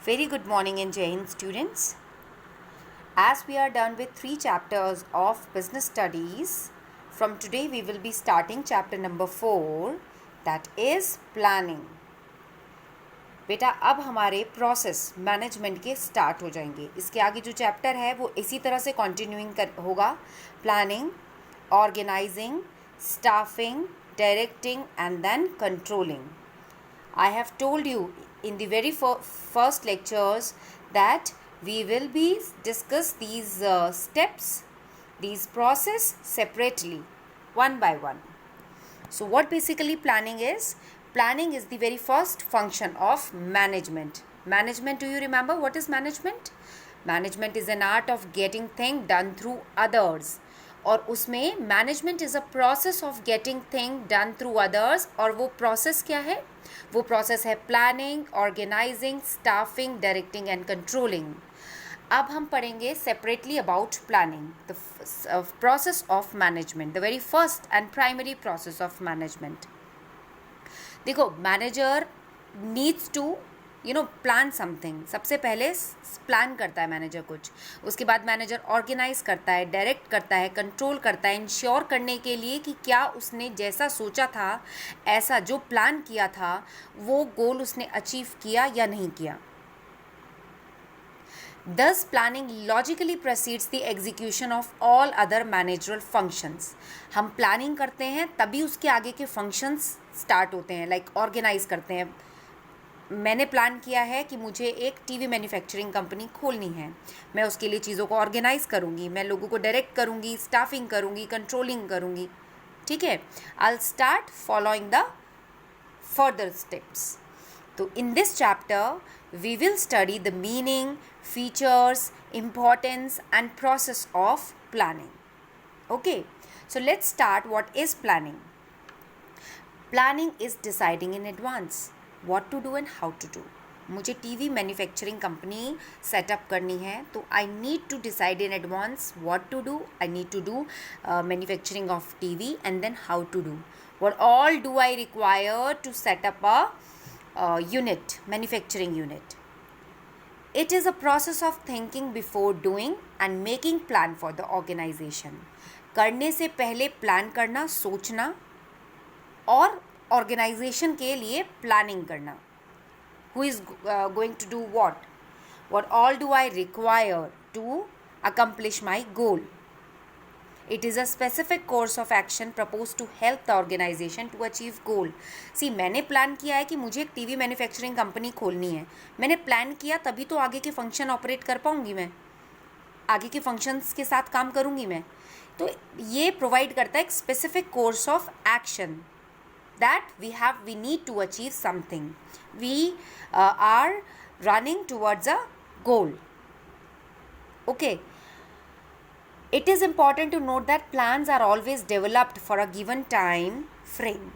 Very good morning and Jai Hind students. As we are done with 3 chapters of business studies, from today we will be starting chapter number 4, that is planning. बेटा अब हमारे process management के start हो जाएंगे. इसके आगे जो chapter है वो इसी तरह से कंटिन्यूइंग होगा. Planning, organising, staffing, directing and then controlling. I have told you in the very first lectures that we will be discuss these steps, these process separately, one by one. So what basically planning is? Planning is the very first function of management. Management, do you remember what is management? Management is an art of getting things done through others. और उसमें management is a process of getting thing done through others. और वो process क्या है? वो process है planning, organising, staffing, directing and controlling. अब हम पढ़ेंगे separately about planning, the process of management, the very first and primary process of management. देखो, manager needs to plan something. सबसे पहले प्लान करता है मैनेजर कुछ, उसके बाद मैनेजर ऑर्गेनाइज करता है, डायरेक्ट करता है, कंट्रोल करता है, इंश्योर करने के लिए कि क्या उसने जैसा सोचा था, ऐसा जो प्लान किया था, वो गोल उसने अचीव किया या नहीं किया. Thus, planning logically precedes the execution of all other managerial functions. हम प्लानिंग करते हैं तभी उसके आगे के फंक्शंस स्टार्ट होते हैं. लाइक ऑर्गेनाइज करते हैं. मैंने प्लान किया है कि मुझे एक टीवी मैन्युफैक्चरिंग कंपनी खोलनी है. मैं उसके लिए चीज़ों को ऑर्गेनाइज करूँगी, मैं लोगों को डायरेक्ट करूँगी, स्टाफिंग करूँगी, कंट्रोलिंग करूँगी. ठीक है. I start following the further steps. तो in this chapter we will study the meaning, features, importance and process of planning. Okay, so let's start. What is planning? Planning is deciding in advance what to do and how to do. मुझे TV manufacturing company setup करनी है, तो I need to decide in advance what to do. I need to do manufacturing of TV and then how to do. What all do I require to set up a unit, manufacturing unit. It is a process of thinking before doing and making plan for the organization. करने से पहले plan करना, सोचना, और organisation के लिए planning करना. Who is going to do what all do I require to accomplish my goal. It is a specific course of action proposed to help the organization to achieve goal. See, मैंने plan किया है कि मुझे एक TV manufacturing company खोलनी है. मैंने plan किया तभी तो आगे के फंक्शन ऑपरेट कर पाऊँगी मैं, आगे के फंक्शंस के साथ काम करूँगी मैं. तो ये प्रोवाइड करता है एक specific course of action that we need to achieve something. We are running towards a goal. Okay, it is important to note that plans are always developed for a given time frame.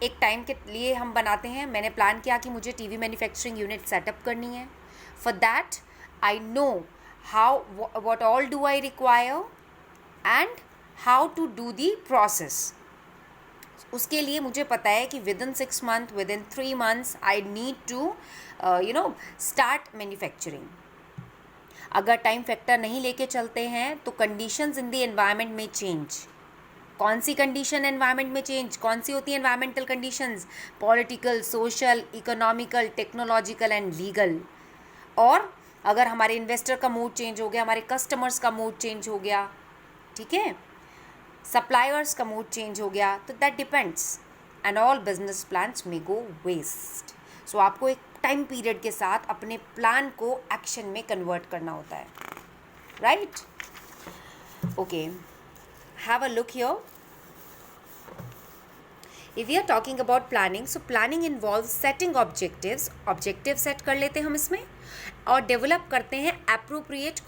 एक time के लिए हम बनाते हैं. मैंने plan किया कि मुझे टीवी मैन्युफैक्चरिंग यूनिट सेटअप करनी है. For that I know what all do I require and how to do the process. उसके लिए मुझे पता है कि within 6 months, within 3 months I need to start manufacturing. अगर टाइम फैक्टर नहीं लेके चलते हैं तो कंडीशंस इन द एनवायरनमेंट में चेंज. कौन सी कंडीशन एनवायरनमेंट में चेंज? कौन सी होती है environmental conditions? Political, social, economical, technological and legal. और अगर हमारे इन्वेस्टर का मूड चेंज हो गया, हमारे कस्टमर्स का मूड चेंज हो गया, ठीक है, सप्लायर्स का मूड चेंज हो गया, तो that depends and all business plans में गो वेस्ट. सो आपको एक टाइम पीरियड के साथ अपने प्लान को एक्शन में कन्वर्ट करना होता है, right? Okay, have a look here. If we are talking about planning, so planning involve setting objectives. Objective set कर लेते हैं हम इसमें, और डेवलप करते हैं appropriate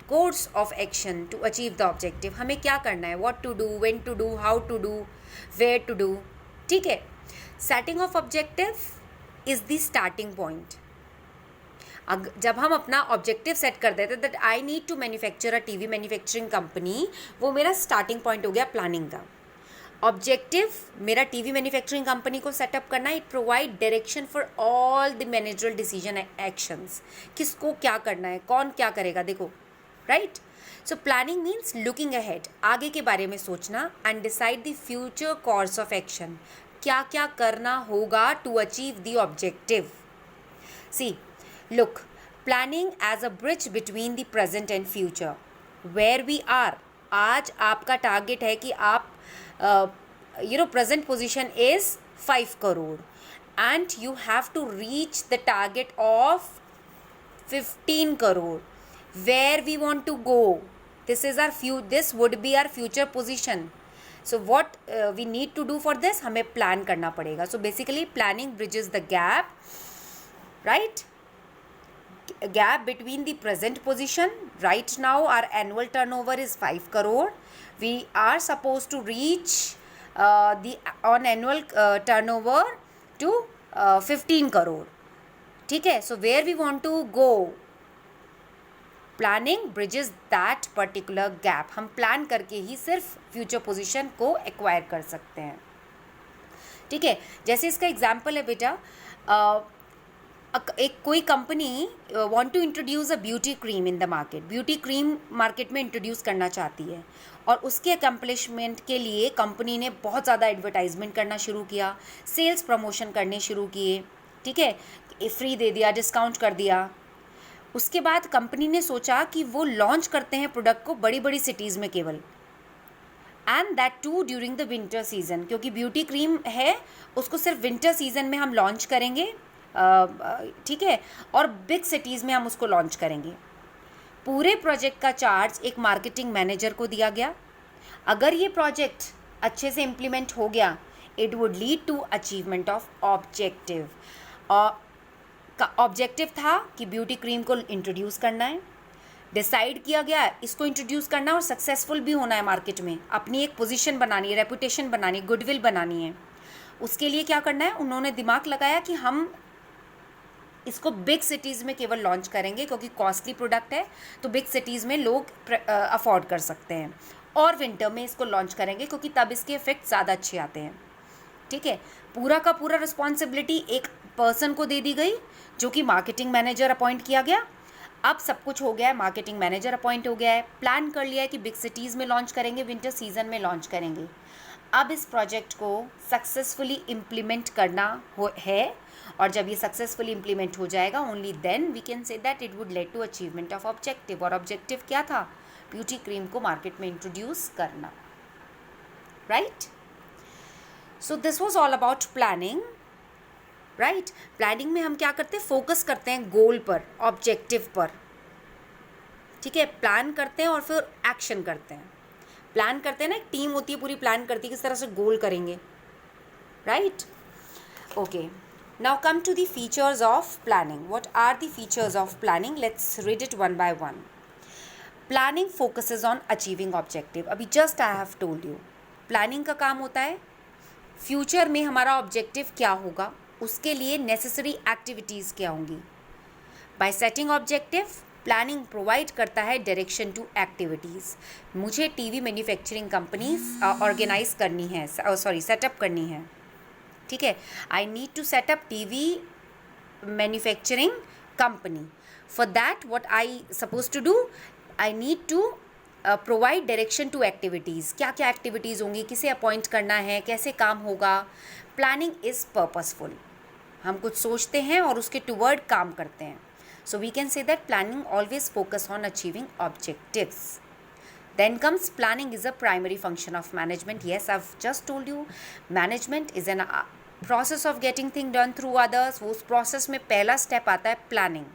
course of action to achieve the objective. हमें क्या करना है, what to do, when to do, how to do, where to do. ठीक है. Setting of objective is the starting point. जब हम अपना ऑब्जेक्टिव सेट कर देते that I need to manufacture a TV manufacturing company, वो मेरा स्टार्टिंग पॉइंट हो गया प्लानिंग का. ऑब्जेक्टिव मेरा टीवी मैन्युफैक्चरिंग कंपनी को सेटअप करना, it provide direction for all the managerial decision actions, किसको क्या करना है, कौन क्या करेगा, देखो, right. So planning means looking ahead, आगे के बारे में सोचना, and decide the future course of action, क्या क्या करना होगा to achieve the objective. See look, planning as a bridge between the present and future, where we are. आज आपका टारगेट है कि आप present position is 5 crore and you have to reach the target of 15 crore. Where we want to go, this would be our future position. So what we need to do for this, हमें plan करना पड़ेगा. So basically planning bridges the gap, right? Gap between the present position. Right now our annual turnover is 5 crore. We are supposed to reach on annual turnover to 15 crore. ठीक है, so where we want to go, planning bridges that particular gap. हम plan करके ही सिर्फ future position को acquire कर सकते हैं. ठीक है, जैसे इसका एग्जाम्पल है बेटा, एक कोई company want to introduce a beauty cream in the market, beauty cream market में इंट्रोड्यूस करना चाहती है, और उसके अकम्पलिशमेंट के लिए कंपनी ने बहुत ज़्यादा एडवर्टाइजमेंट करना शुरू किया, सेल्स प्रमोशन करने शुरू किए, ठीक है, फ्री दे दिया, डिस्काउंट कर दिया. उसके बाद कंपनी ने सोचा कि वो लॉन्च करते हैं प्रोडक्ट को बड़ी बड़ी सिटीज़ में केवल, and that too during the winter season, क्योंकि ब्यूटी क्रीम है उसको सिर्फ विंटर सीजन में हम लॉन्च करेंगे, ठीक है, और बिग सिटीज़ में हम उसको लॉन्च करेंगे. पूरे प्रोजेक्ट का चार्ज एक मार्केटिंग मैनेजर को दिया गया. अगर ये प्रोजेक्ट अच्छे से इम्प्लीमेंट हो गया, it would lead to achievement of objective. Objective था कि ब्यूटी क्रीम को इंट्रोड्यूस करना है, डिसाइड किया गया इसको इंट्रोड्यूस करना है और सक्सेसफुल भी होना है मार्केट में, अपनी एक पोजीशन बनानी है, रेपुटेशन बनानी है, गुडविल बनानी है. उसके लिए क्या करना है, उन्होंने दिमाग लगाया कि हम इसको बिग सिटीज़ में केवल लॉन्च करेंगे, क्योंकि कॉस्टली प्रोडक्ट है तो बिग सिटीज़ में लोग अफोर्ड कर सकते हैं, और विंटर में इसको लॉन्च करेंगे क्योंकि तब इसके इफेक्ट ज़्यादा अच्छे आते हैं. ठीक है, पूरा का पूरा रिस्पॉन्सिबिलिटी एक पर्सन को दे दी गई जो कि मार्केटिंग मैनेजर अपॉइंट किया गया. अब सब कुछ हो गया है, मार्केटिंग मैनेजर अपॉइंट हो गया है, प्लान कर लिया है कि बिग सिटीज़ में लॉन्च करेंगे, विंटर सीजन में लॉन्च करेंगे. अब इस प्रोजेक्ट को सक्सेसफुली इम्प्लीमेंट करना है, और जब ये सक्सेसफुली इम्प्लीमेंट हो जाएगा, only then we can say that it would led to achievement of objective. और ऑब्जेक्टिव क्या था, ब्यूटी क्रीम को मार्केट में इंट्रोड्यूस करना, right. So this was all about planning, right. Planning में हम क्या करते हैं, फोकस करते हैं गोल पर, ऑब्जेक्टिव पर. ठीक है, प्लान करते हैं और फिर एक्शन करते हैं. प्लान करते हैं ना, एक टीम होती है पूरी, प्लान करती है किस तरह से गोल करेंगे, right. Okay, now come to the features of planning. What are the features of planning? Let's read it one by one. Planning focuses on achieving objective. अभी just I have told you. Planning का काम होता है future में हमारा objective क्या होगा, उसके लिए नेसेसरी एक्टिविटीज़ क्या होंगी. By setting objective, planning provide करता है डायरेक्शन टू एक्टिविटीज़. मुझे टीवी मैन्युफैक्चरिंग कंपनी ऑर्गेनाइज करनी है, सेटअप करनी है. ठीक है, I need to setup TV manufacturing company. For that what I suppose to do, I need to provide direction to activities. क्या क्या एक्टिविटीज़ होंगी, किसे अपॉइंट करना है, कैसे काम होगा. Planning is purposeful. हम कुछ सोचते हैं और उसके टुवर्ड काम करते हैं. So we can say that planning always focus on achieving objectives. Then comes planning is a primary function of management. Yes, I've just told you, management is an process of getting things done through others. वो उस process में पहला step आता है planning.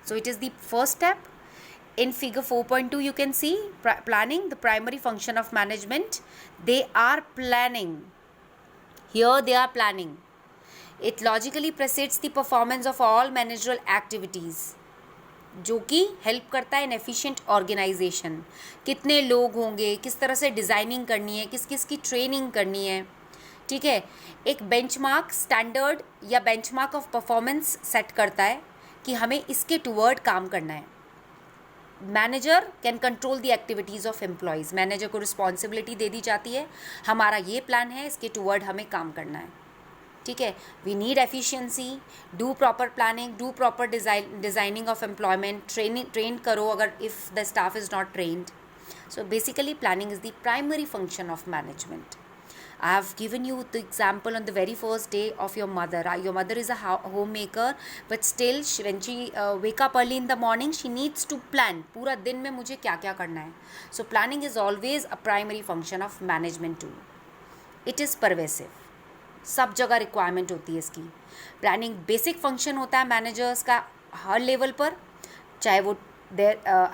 So it is the first step. In figure 4.2 you can see planning, the primary function of management. They are planning. Here they are planning. It logically precedes the performance of all managerial activities, जो कि help करता है इन efficient organisation. कितने लोग होंगे, किस तरह से डिज़ाइनिंग करनी है, किस किस की ट्रेनिंग करनी है. ठीक है, एक बेंचमार्क स्टैंडर्ड या बेंचमार्क ऑफ परफॉर्मेंस सेट करता है कि हमें इसके टुवर्ड काम करना है. Manager can control the activities of employees, manager को रिस्पॉन्सिबिलिटी दे दी जाती है, हमारा ये प्लान है, इसके टूवर्ड हमें काम करना है, ठीक है. We need efficiency, do proper planning, do proper designing of employment, train करो अगर if the staff is not trained. So basically planning is the primary function of management. I have given you the example on the very first day of your mother. Your mother is a homemaker, but still when she wake up early in the morning, she needs to plan. पूरा दिन में मुझे क्या क्या करना है. So planning is always a primary function of management tool. It is pervasive. सब जगह रिक्वायरमेंट होती है इसकी. प्लानिंग बेसिक फंक्शन होता है मैनेजर्स का हर लेवल पर, चाहे वो I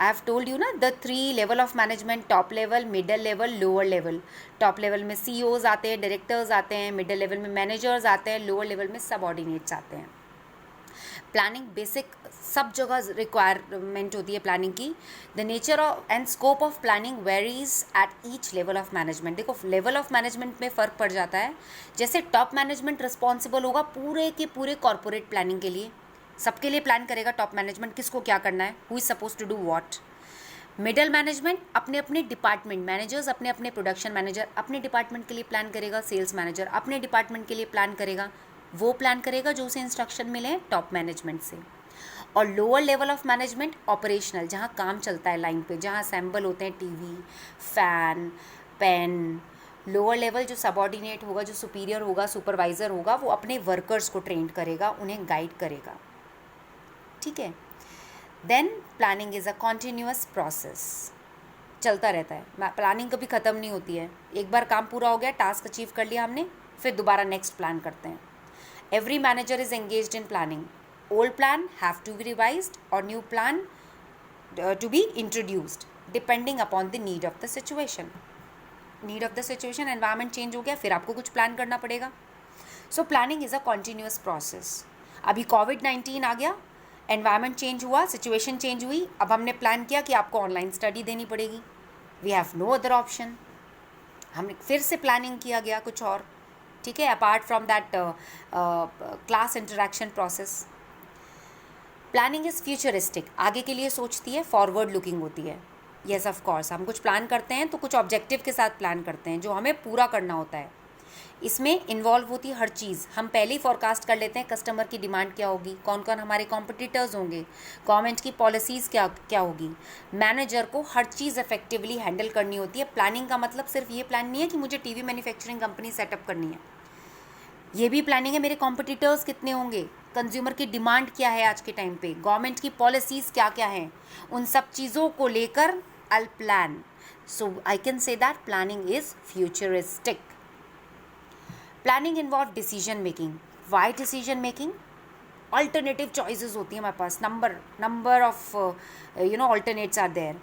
have told you ना the 3 level of management, top level, middle level, lower level. top level में CEOs आते हैं, directors आते हैं, middle level में managers आते हैं, lower level में subordinates आते हैं. प्लानिंग बेसिक सब जगह रिक्वायरमेंट होती है प्लानिंग की. The nature of and scope of planning varies at each level of management. देखो लेवल ऑफ मैनेजमेंट में फ़र्क पड़ जाता है. जैसे टॉप मैनेजमेंट रिस्पॉन्सिबल होगा पूरे के पूरे कॉरपोरेट प्लानिंग के लिए, सबके लिए प्लान करेगा टॉप मैनेजमेंट किसको क्या करना है, who is suppose to do what. Middle management अपने अपने डिपार्टमेंट, मैनेजर्स अपने अपने प्रोडक्शन मैनेजर अपने डिपार्टमेंट के लिए प्लान करेगा, सेल्स मैनेजर अपने डिपार्टमेंट के लिए प्लान करेगा, वो प्लान करेगा जो उसे इंस्ट्रक्शन मिले हैं टॉप मैनेजमेंट से. और lower level of management operational, जहाँ काम चलता है लाइन पे, जहाँ असेंबल होते हैं TV, fan, pen. Lower level जो सबऑर्डिनेट होगा, जो सुपीरियर होगा, सुपरवाइज़र होगा, वो अपने वर्कर्स को ट्रेन करेगा, उन्हें गाइड करेगा, ठीक है. Then planning is a continuous process, चलता रहता है. प्लानिंग कभी ख़त्म नहीं होती है. एक बार काम पूरा हो गया, टास्क अचीव कर लिया हमने, फिर दोबारा नेक्स्ट प्लान करते हैं. Every manager is engaged in planning. Old plan have to be revised और new plan to be introduced depending upon the need of the situation. Need of the situation, environment change हो गया, फिर आपको कुछ plan करना पड़ेगा. So planning is a continuous process. अभी कोविड-19 आ गया, एनवायरनमेंट चेंज हुआ, सिचुएशन चेंज हुई, अब हमने प्लान किया कि आपको ऑनलाइन स्टडी देनी पड़ेगी. We have no other option. हमने फिर से प्लानिंग किया गया कुछ और, ठीक है, apart from that class interaction process. Planning is futuristic, आगे के लिए सोचती है, फॉरवर्ड लुकिंग होती है. येस ऑफ कोर्स, हम कुछ प्लान करते हैं तो कुछ ऑब्जेक्टिव के साथ प्लान करते हैं जो हमें पूरा करना होता है. इसमें इन्वॉल्व होती है हर चीज़. हम पहले ही फॉरकास्ट कर लेते हैं कस्टमर की डिमांड क्या होगी, कौन कौन हमारे कॉम्पिटिटर्स होंगे, गवर्नमेंट की पॉलिसीज़ क्या होगी. मैनेजर को हर चीज़ इफेक्टिवली हैंडल करनी होती है. प्लानिंग का मतलब सिर्फ ये प्लान नहीं है कि मुझे टीवी मैन्युफैक्चरिंग कंपनी सेटअप करनी है. ये भी प्लानिंग है मेरे कॉम्पिटिटर्स कितने होंगे, कंज्यूमर की डिमांड क्या है आज के टाइम पे, गवर्नमेंट की पॉलिसीज़ क्या क्या हैं, उन सब चीज़ों को लेकर I'll plan. So I can say that planning is futuristic. Planning involve decision making. Why decision making? Alternative choices होती हैं हमारे पास, number of alternates are there.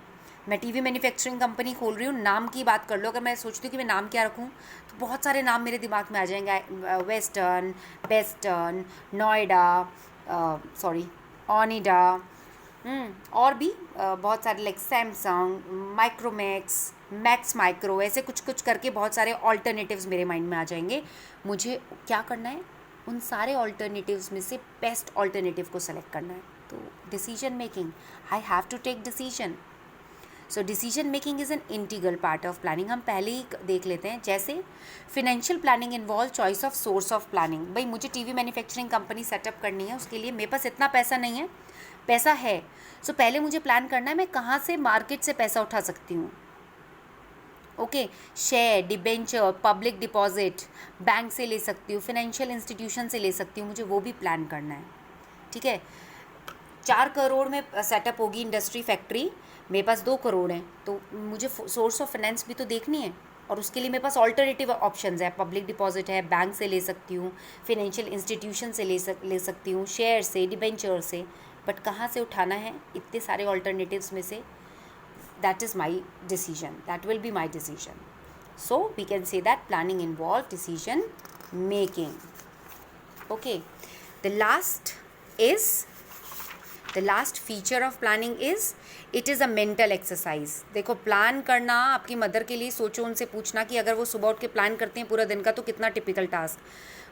मैं टीवी मैन्युफैक्चरिंग कंपनी खोल रही हूँ, नाम की बात कर लो. अगर मैं सोचती हूँ कि मैं नाम क्या रखूँ तो बहुत सारे नाम मेरे दिमाग में आ जाएंगे. वेस्टर्न, बेस्टर्न, नोएडा, ओनिडा, और भी बहुत सारे like Samsung, Micromax, max micro, ऐसे कुछ कुछ करके बहुत सारे ऑल्टरनेटिव्स मेरे माइंड में आ जाएंगे. मुझे क्या करना है, उन सारे ऑल्टरनेटिव्स में से बेस्ट ऑल्टरनेटिव को सेलेक्ट करना है. तो decision making, I have to take decision. So decision making is an integral part of planning. हम पहले ही देख लेते हैं. जैसे financial planning involve choice of source of planning. भाई मुझे टीवी मैन्युफैक्चरिंग कंपनी सेटअप करनी है, उसके लिए मेरे पास इतना पैसा नहीं है, पैसा है. सो पहले मुझे प्लान करना है मैं कहाँ से मार्केट से पैसा उठा सकती हूँ. Okay, share, debenture, public deposit, bank से ले सकती हूँ, फिनेंशियल इंस्टीट्यूशन से ले सकती हूँ, मुझे वो भी प्लान करना है. ठीक है, 4 करोड़ में सेटअप होगी इंडस्ट्री फैक्ट्री, मेरे पास 2 करोड़ हैं, तो मुझे सोर्स ऑफ फाइनेंस भी तो देखनी है. और उसके लिए मेरे पास ऑल्टरनेटिव ऑप्शंस है. पब्लिक डिपॉजिट है, बैंक से ले सकती हूँ, फिनेंशियल इंस्टीट्यूशन से ले सकती हूँ, शेयर से, डिबेंचर से. बट कहाँ से उठाना है इतने सारे ऑल्टरनेटिव्स में से, that is my decision, that will be my decision. So we can say that planning involve decision making. Okay, the last feature of planning is it is a mental exercise. देखो plan करना, आपकी mother के लिए सोचो, उनसे पूछना कि अगर वो सुबह उठ के प्लान करते हैं पूरा दिन का तो कितना टिपिकल टास्क.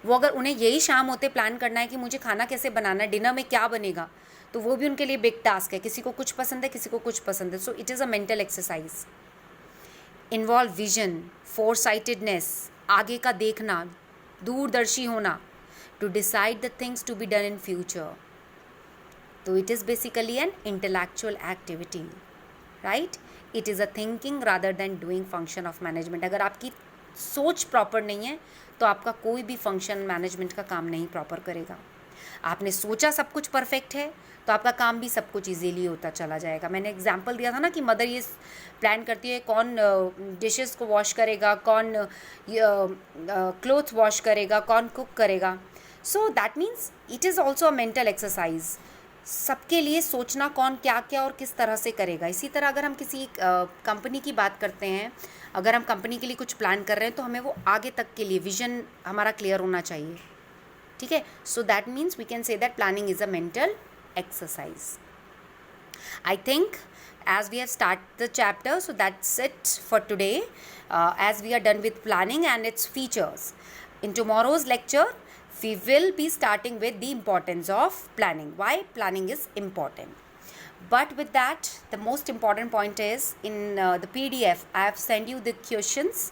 वो अगर उन्हें यही शाम होते प्लान करना है कि मुझे खाना कैसे बनाना है, डिनर में क्या बनेगा, तो वो भी उनके लिए बिग टास्क है. किसी को कुछ पसंद है, किसी को कुछ पसंद है. So it is a mental exercise. Involve vision, foresightedness, आगे का देखना, दूरदर्शी होना, to decide the things to be done in future. तो it is basically an intellectual activity, right. It is a thinking rather than doing function of management. अगर आपकी सोच proper नहीं है तो आपका कोई भी फंक्शन मैनेजमेंट का काम नहीं प्रॉपर करेगा. आपने सोचा सब कुछ परफेक्ट है तो आपका काम भी सब कुछ इजीली होता चला जाएगा. मैंने एग्जांपल दिया था ना कि मदर ये प्लान करती है कौन डिशेस को वॉश करेगा, कौन क्लोथ वॉश करेगा, कौन कुक करेगा. सो that means it is also a mental exercise. सबके लिए सोचना कौन क्या क्या और किस तरह से करेगा. इसी तरह अगर हम किसी कंपनी की बात करते हैं, अगर हम कंपनी के लिए कुछ प्लान कर रहे हैं तो हमें वो आगे तक के लिए विजन हमारा क्लियर होना चाहिए. ठीक है. So that means we can say that planning is a mental exercise. I think as we have started the chapter, so that's it for today. As we are done with planning and its features, in tomorrow's lecture we will be starting with the importance of planning, why planning is important. But with that, the most important point is in the PDF I have sent you the questions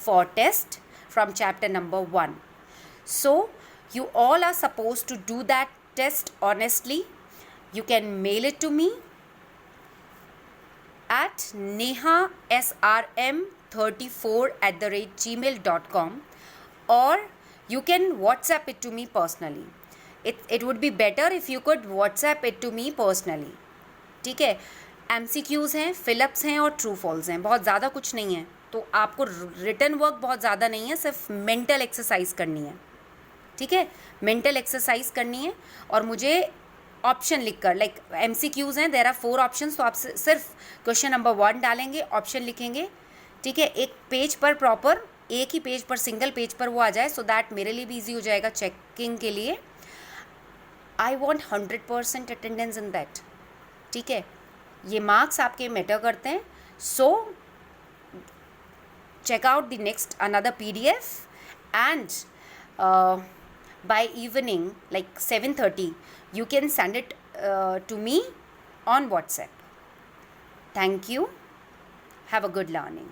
for test from chapter number 1. So you all are supposed to do that test honestly. You can mail it to me at nehasrm34@gmail.com, or you can WhatsApp it to me personally. It would be better if you could WhatsApp it to me personally. ठीक है. MCQs हैं, fill-ups हैं और true false हैं. बहुत ज़्यादा कुछ नहीं है. तो आपको रिटन वर्क बहुत ज़्यादा नहीं है, सिर्फ मेंटल एक्सरसाइज करनी है. ठीक है. मेंटल एक्सरसाइज करनी है और मुझे ऑप्शन लिखकर, लाइक MCQs हैं, देयर आर 4 ऑप्शंस, तो आप सिर्फ क्वेश्चन नंबर 1 डालेंगे, ऑप्शन लिखेंगे. ठीक है. एक पेज पर प्रॉपर, एक ही पेज पर, सिंगल पेज पर वो आ जाए, सो दैट मेरे लिए भी ईजी हो जाएगा चेकिंग के लिए. I want 100% attendance in that. ठीक है. ये मार्क्स आपके मैटर करते हैं. सो check out the next another PDF, and by evening like 7:30 you can send it to me on WhatsApp. Thank you. Have a good learning.